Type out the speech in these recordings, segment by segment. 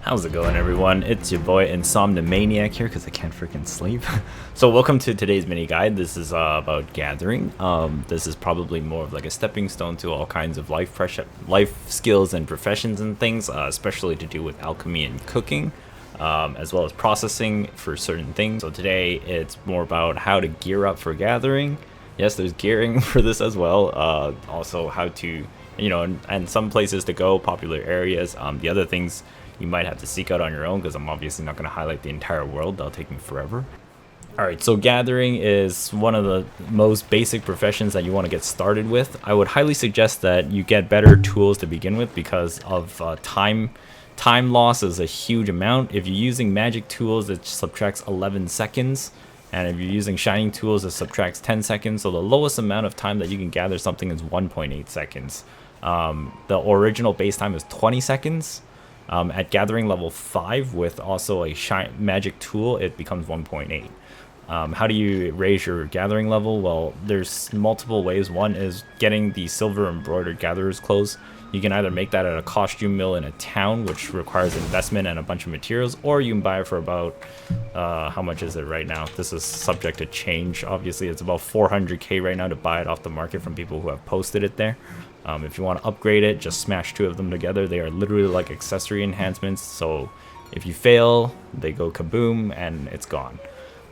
How's it going, everyone? It's your boy Insomnomaniac here because I can't freaking sleep. So welcome to today's mini guide. This is about gathering. This is probably more of like a stepping stone to all kinds of life skills and professions and things, especially to do with alchemy and cooking, as well as processing for certain things. So today it's more about how to gear up for gathering. Yes, there's gearing for this as well. Also how to, and some places to go, popular areas. The other things you might have to seek out on your own because I'm obviously not going to highlight the entire world. That'll take me forever. Alright, so gathering is one of the most basic professions that you want to get started with. I would highly suggest that you get better tools to begin with because of time loss is a huge amount. If you're using magic tools, it subtracts 11 seconds. And if you're using shining tools, it subtracts 10 seconds. So the lowest amount of time that you can gather something is 1.8 seconds. The original base time is 20 seconds. At gathering level 5 with also a magic tool, it becomes 1.8. How do you raise your gathering level? Well, there's multiple ways. One is getting the silver embroidered gatherer's clothes. You can either make that at a costume mill in a town, which requires investment and a bunch of materials, or you can buy it for about, how much is it right now? This is subject to change. Obviously, it's about 400k right now to buy it off the market from people who have posted it there. If you want to upgrade it, just smash two of them together. They are literally like accessory enhancements. So if you fail, they go kaboom and it's gone.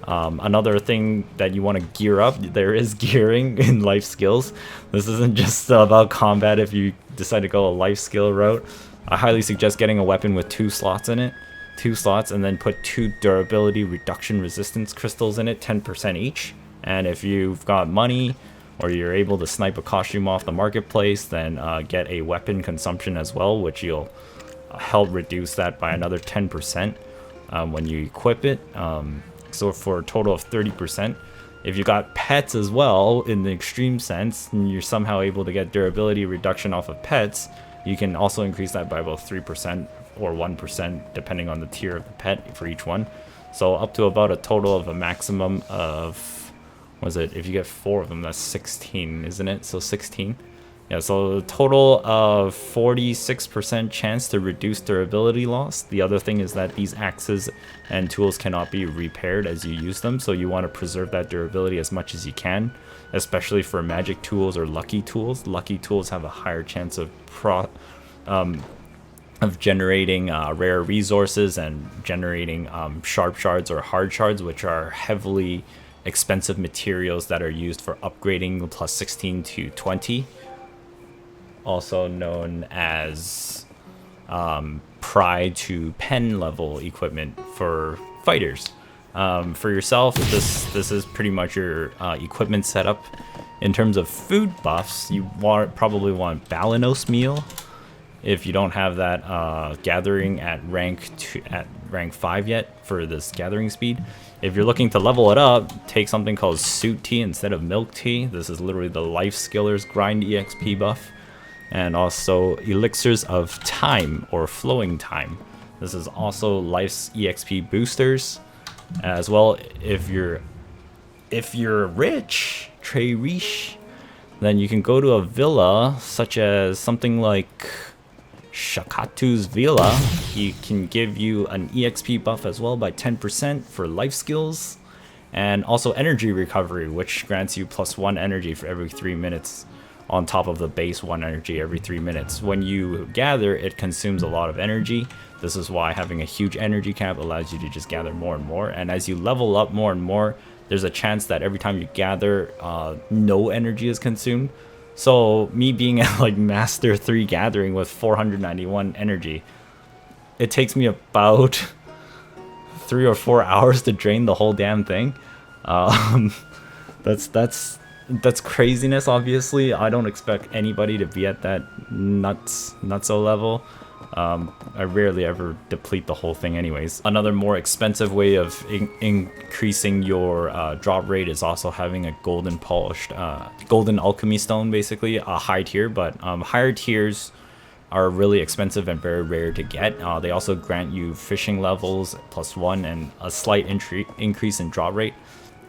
Another thing that you want to gear up, there is gearing in life skills. This isn't just about combat. If you decide to go a life skill route, I highly suggest getting a weapon with 2 slots in it. 2 slots, and then put 2 durability reduction resistance crystals in it, 10% each. And if you've got money, or you're able to snipe a costume off the marketplace, then get a weapon consumption as well, which you'll help reduce that by another 10% when you equip it. So for a total of 30%. If you got pets as well, in the extreme sense, and you're somehow able to get durability reduction off of pets, you can also increase that by about 3% or 1%, depending on the tier of the pet for each one. So up to about a total of a maximum of, if you get 4 of them, that's 16, isn't it? So 16. Yeah, so a total of 46% chance to reduce durability loss. The other thing is that these axes and tools cannot be repaired as you use them, so you want to preserve that durability as much as you can, especially for magic tools or lucky tools. Lucky tools have a higher chance of generating rare resources and generating sharp shards or hard shards, which are heavily expensive materials that are used for upgrading plus 16 to 20, also known as pry to pen level equipment for fighters. For yourself, this is pretty much your equipment setup. In terms of food buffs, you probably want Balanos meal. If you don't have that gathering at rank 5 yet for this gathering speed. If you're looking to level it up, take something called suit tea instead of milk tea. This is literally the lifeskiller's grind EXP buff. And also elixirs of time or flowing time. This is also life's EXP boosters. As well, if you're rich, très riche, then you can go to a villa such as something like Shakatu's Villa. He can give you an EXP buff as well by 10% for life skills, and also energy recovery, which grants you +1 energy for every 3 minutes on top of the base 1 energy every 3 minutes. When you gather, it consumes a lot of energy. This is why having a huge energy cap allows you to just gather more and more, and as you level up more and more, there's a chance that every time you gather, no energy is consumed. So me being at like Master 3 gathering with 491 energy, it takes me about 3 or 4 hours to drain the whole damn thing. That's craziness. Obviously, I don't expect anybody to be at that nutso level. I rarely ever deplete the whole thing anyways. Another more expensive way of increasing your drop rate is also having a golden polished, golden alchemy stone, basically, a high tier, but higher tiers are really expensive and very rare to get. They also grant you fishing levels +1 and a slight increase in drop rate.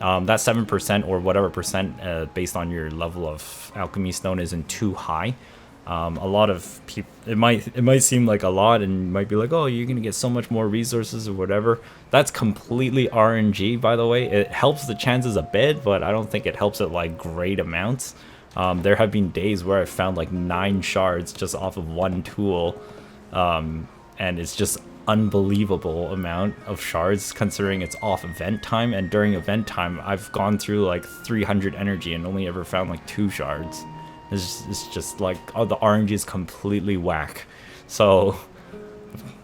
That 7% or whatever percent based on your level of alchemy stone isn't too high. A lot of people, it might seem like a lot, and you might be like, oh, you're gonna get so much more resources or whatever. That's completely RNG, by the way. It helps the chances a bit, but I don't think it helps it like great amounts. There have been days where I found like 9 shards just off of one tool, and it's just unbelievable amount of shards considering it's off event time. And during event time, I've gone through like 300 energy and only ever found like 2 shards. It's just like, oh, the RNG is completely whack. So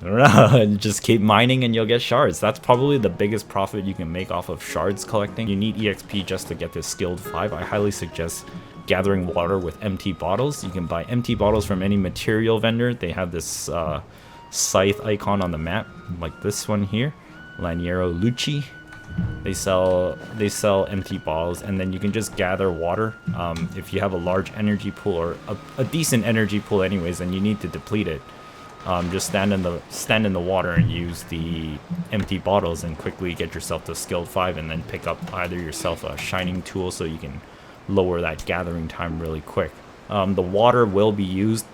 I don't know, just keep mining and you'll get shards. That's probably the biggest profit you can make off of shards collecting. You need EXP just to get this skilled 5. I highly suggest gathering water with empty bottles. You can buy empty bottles from any material vendor. They have this scythe icon on the map, like this one here, Laniero Lucci. They sell empty bottles, and then you can just gather water. If you have a large energy pool or a decent energy pool anyways, then you need to deplete it. Just stand in the water and use the empty bottles and quickly get yourself to skilled 5, and then pick up either yourself a shining tool so you can lower that gathering time really quick. The water will be used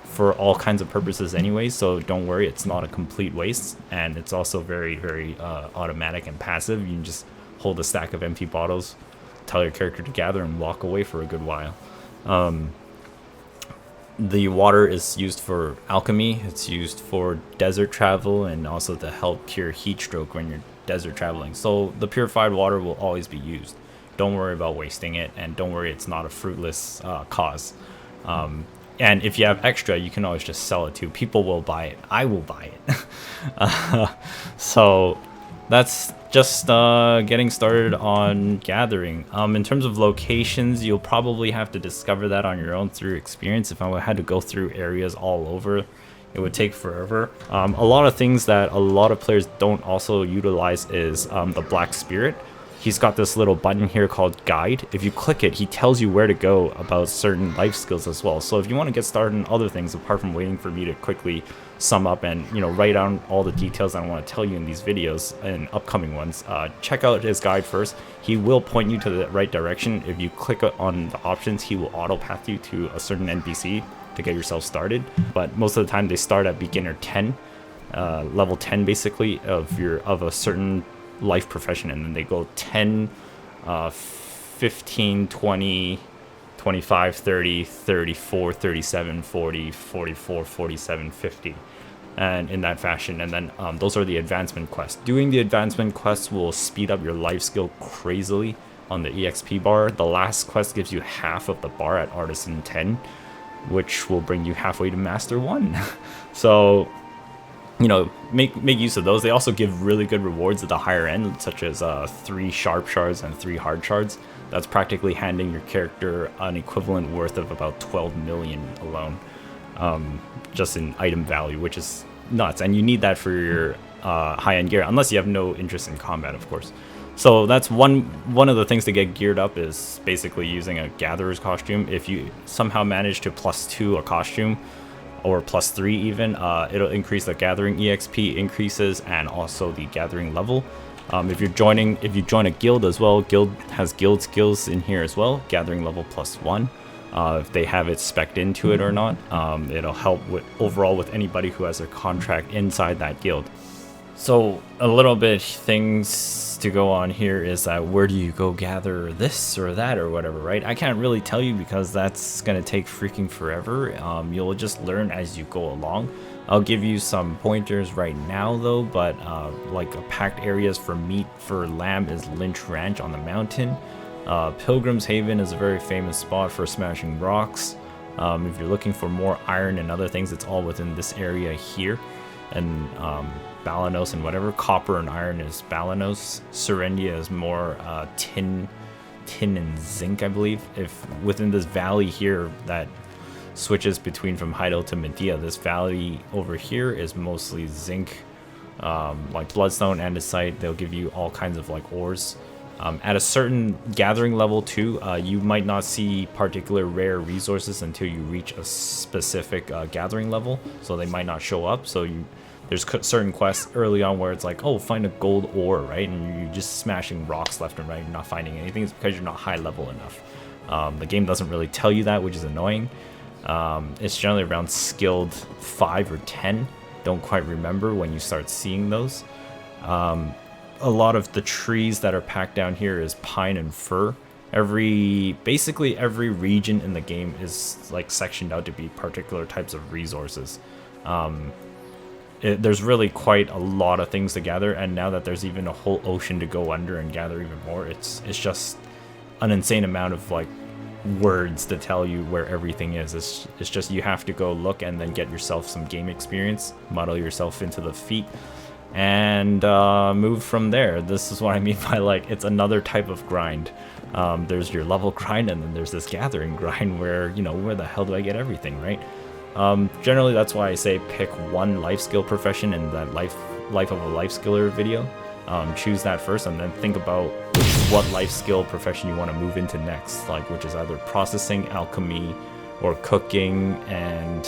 for all kinds of purposes anyway, so don't worry, it's not a complete waste, and it's also very, very automatic and passive. You can just hold a stack of empty bottles, tell your character to gather, and walk away for a good while. The water is used for alchemy, it's used for desert travel, and also to help cure heat stroke when you're desert traveling. So the purified water will always be used. Don't worry about wasting it, and don't worry, it's not a fruitless cause. And if you have extra, you can always just sell it too. People will buy it. I will buy it. So that's just getting started on gathering. In terms of locations, you'll probably have to discover that on your own through experience. If I had to go through areas all over, it would take forever. A lot of things that a lot of players don't also utilize is the Black Spirit. He's got this little button here called Guide. If you click it, he tells you where to go about certain life skills as well. So if you want to get started on other things apart from waiting for me to quickly sum up and write down all the details I want to tell you in these videos and upcoming ones, check out his guide first. He will point you to the right direction. If you click on the options, he will auto path you to a certain NPC to get yourself started. But most of the time they start at beginner 10, level 10 basically of a certain life profession, and then they go 10, 15, 20, 25, 30, 34, 37, 40, 44, 47, 50, and in that fashion. And then those are the advancement quests. Doing the advancement quests will speed up your life skill crazily on the EXP bar. The last quest gives you half of the bar at Artisan 10, which will bring you halfway to Master 1. So make use of those. They also give really good rewards at the higher end, such as 3 sharp shards and 3 hard shards. That's practically handing your character an equivalent worth of about 12 million alone, just in item value, which is nuts. And you need that for your high-end gear, unless you have no interest in combat, of course. So that's one of the things to get geared up, is basically using a gatherer's costume. If you somehow manage to +2 a costume, or +3 even, it'll increase the gathering EXP increases and also the gathering level. If you join a guild as well, guild has guild skills in here as well, gathering level +1. If they have it spec'd into it or not, it'll help overall with anybody who has a contract inside that guild. So a little bit things to go on here is that where do you go gather this or that or whatever, right? I can't really tell you because that's gonna take freaking forever. You'll just learn as you go along. I'll give you some pointers right now though, but like packed areas for meat for lamb is Lynch Ranch on the mountain. Pilgrim's Haven is a very famous spot for smashing rocks. If you're looking for more iron and other things, it's all within this area here. And Balanos and whatever, copper and iron is Balanos. Serendia is more tin and zinc, I believe. If within this valley here that switches between from Heidel to Medea, this valley over here is mostly zinc, like bloodstone, andesite. They'll give you all kinds of like ores. At a certain gathering level too, you might not see particular rare resources until you reach a specific gathering level, so they might not show up. So there's certain quests early on where it's like, oh, find a gold ore, right? And you're just smashing rocks left and right, you're not finding anything. It's because you're not high level enough. The game doesn't really tell you that, which is annoying. It's generally around skilled 5 or 10. Don't quite remember when you start seeing those. A lot of the trees that are packed down here is pine and fir. Basically every region in the game is like sectioned out to be particular types of resources. There's really quite a lot of things to gather, and now that there's even a whole ocean to go under and gather even more, it's just an insane amount of like words to tell you where everything is. It's just you have to go look and then get yourself some game experience, muddle yourself into the feet, and move from there. This is what I mean by like it's another type of grind. There's your level grind, and then there's this gathering grind where, you know, where the hell do I get everything, right? Generally that's why I say pick one life skill profession in that life of a life skiller video. Choose that first, and then think about what life skill profession you want to move into next, like which is either processing, alchemy, or cooking, and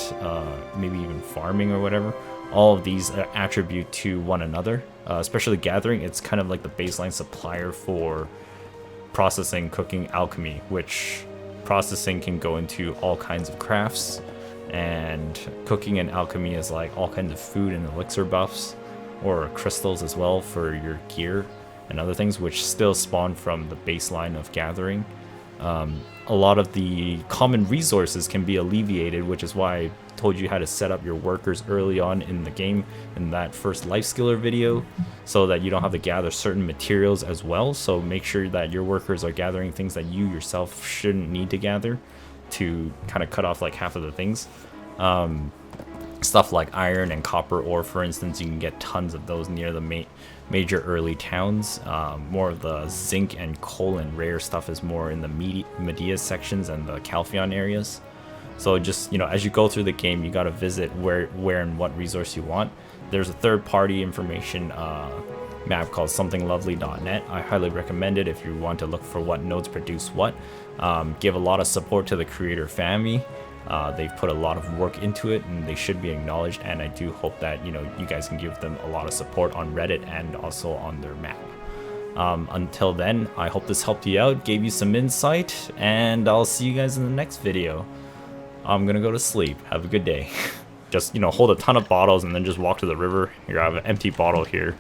maybe even farming or whatever. All of these attribute to one another, especially gathering. It's kind of like the baseline supplier for processing, cooking, alchemy, which processing can go into all kinds of crafts, and cooking and alchemy is like all kinds of food and elixir buffs, or crystals as well for your gear and other things, which still spawn from the baseline of gathering. A lot of the common resources can be alleviated, which is why I told you how to set up your workers early on in the game in that first life skiller video, so that you don't have to gather certain materials as well. So make sure that your workers are gathering things that you yourself shouldn't need to gather, to kind of cut off like half of the things. Stuff like iron and copper ore, for instance, you can get tons of those near the major early towns. More of the zinc and coal and rare stuff is more in the Medea sections and the Calpheon areas. So just, you know, as you go through the game, you got to visit where and what resource you want. There's a third-party information map called somethinglovely.net. I highly recommend it if you want to look for what nodes produce what. Give a lot of support to the creator family. They've put a lot of work into it, and they should be acknowledged, and I do hope that, you know, you guys can give them a lot of support on Reddit and also on their map. Until then, I hope this helped you out, gave you some insight, and I'll see you guys in the next video. I'm gonna go to sleep. Have a good day. Just, you know, hold a ton of bottles and then just walk to the river. Here, I have an empty bottle here.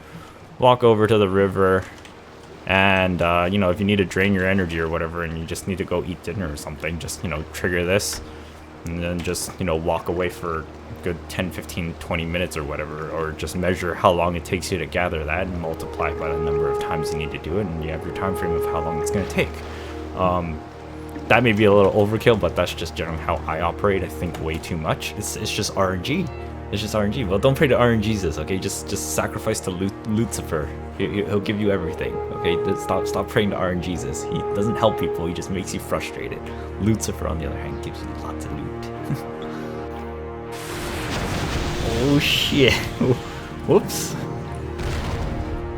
Walk over to the river, and you know, if you need to drain your energy or whatever, and you just need to go eat dinner or something, just, you know, trigger this, and then just, you know, walk away for a good 10, 15, 20 minutes or whatever, or just measure how long it takes you to gather that and multiply by the number of times you need to do it, and you have your time frame of how long it's going to take. That may be a little overkill, but that's just generally how I operate. I think way too much. It's just RNG. It's just RNG. Well, don't pray to RNGesus, okay? Just sacrifice to Lucifer. He'll give you everything, okay? Stop praying to RNGesus. He doesn't help people. He just makes you frustrated. Lucifer, on the other hand, gives you lots of loot. Oh shit. Whoops.